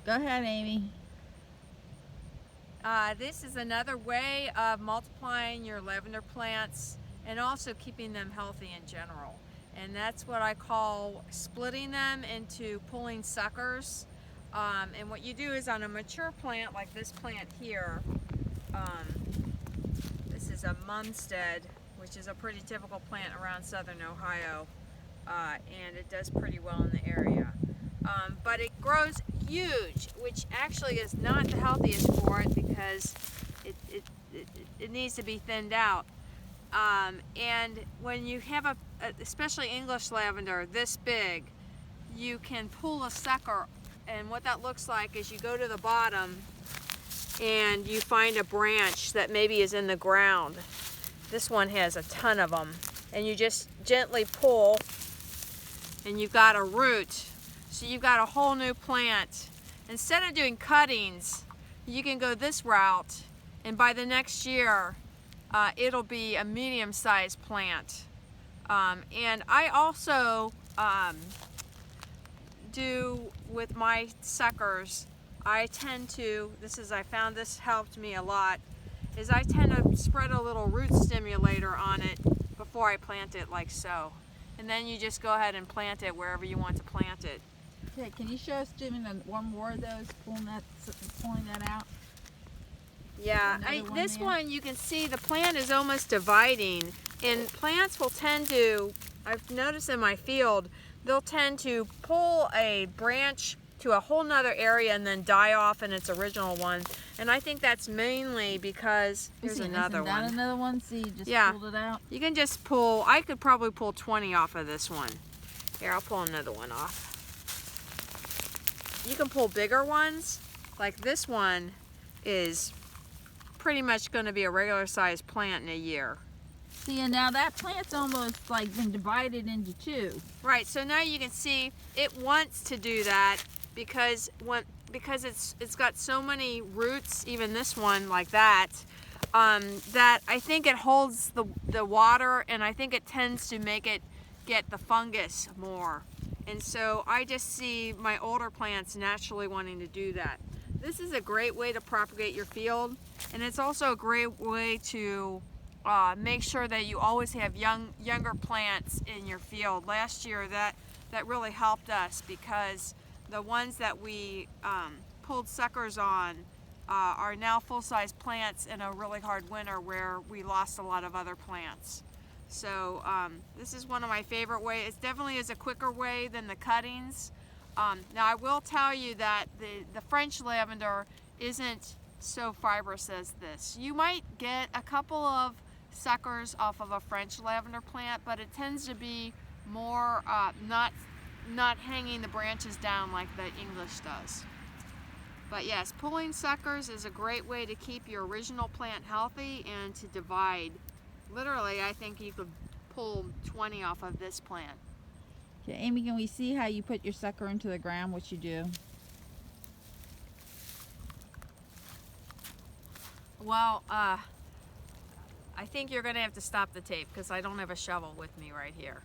Go ahead, Amy. This is another way of multiplying your lavender plants and also keeping them healthy in general. And that's what I call splitting them into pulling suckers. And what you do is on a mature plant like this plant here, this is a Mumstead, which is a pretty typical plant around southern Ohio, and it does pretty well in the area. But it grows huge, which actually is not the healthiest for it because it needs to be thinned out. And when you have especially English lavender this big, you can pull a sucker, and what that looks like is you go to the bottom and you find a branch that maybe is in the ground. This one has a ton of them, and you just gently pull and you've got a root. So you've got a whole new plant. Instead of doing cuttings, you can go this route, and by the next year it'll be a medium-sized plant. And I also do with my suckers, I found this helped me a lot, is I tend to spread a little root stimulator on it before I plant it, like so. And then you just go ahead and plant it wherever you want to plant it. Okay, can you show us doing one more of those, pulling that out? Yeah, this one you can see the plant is almost dividing, and plants will tend to, I've noticed in my field, they'll tend to pull a branch to a whole nother area and then die off in its original one. And I think that's mainly because, here's another one. Isn't that another one? See, you just pulled it out? You can just pull, I could probably pull 20 off of this one. Here, I'll pull another one off. You can pull bigger ones, like this one is pretty much going to be a regular sized plant in a year. See, and now that plant's almost like been divided into two. Right, so now you can see it wants to do that because it's got so many roots, even this one like that, that I think it holds the water, and I think it tends to make it get the fungus more. And so I just see my older plants naturally wanting to do that. This is a great way to propagate your field, and it's also a great way to make sure that you always have younger plants in your field. Last year that really helped us because the ones that we pulled suckers on are now full-size plants in a really hard winter where we lost a lot of other plants. So this is one of my favorite ways. It definitely is a quicker way than the cuttings. Now I will tell you that the French lavender isn't so fibrous as this. You might get a couple of suckers off of a French lavender plant, but it tends to be more not hanging the branches down like the English does. But yes, pulling suckers is a great way to keep your original plant healthy and to divide. Literally, I think you could pull 20 off of this plant. Okay, Amy, can we see how you put your sucker into the ground, what you do? Well, I think you're going to have to stop the tape because I don't have a shovel with me right here.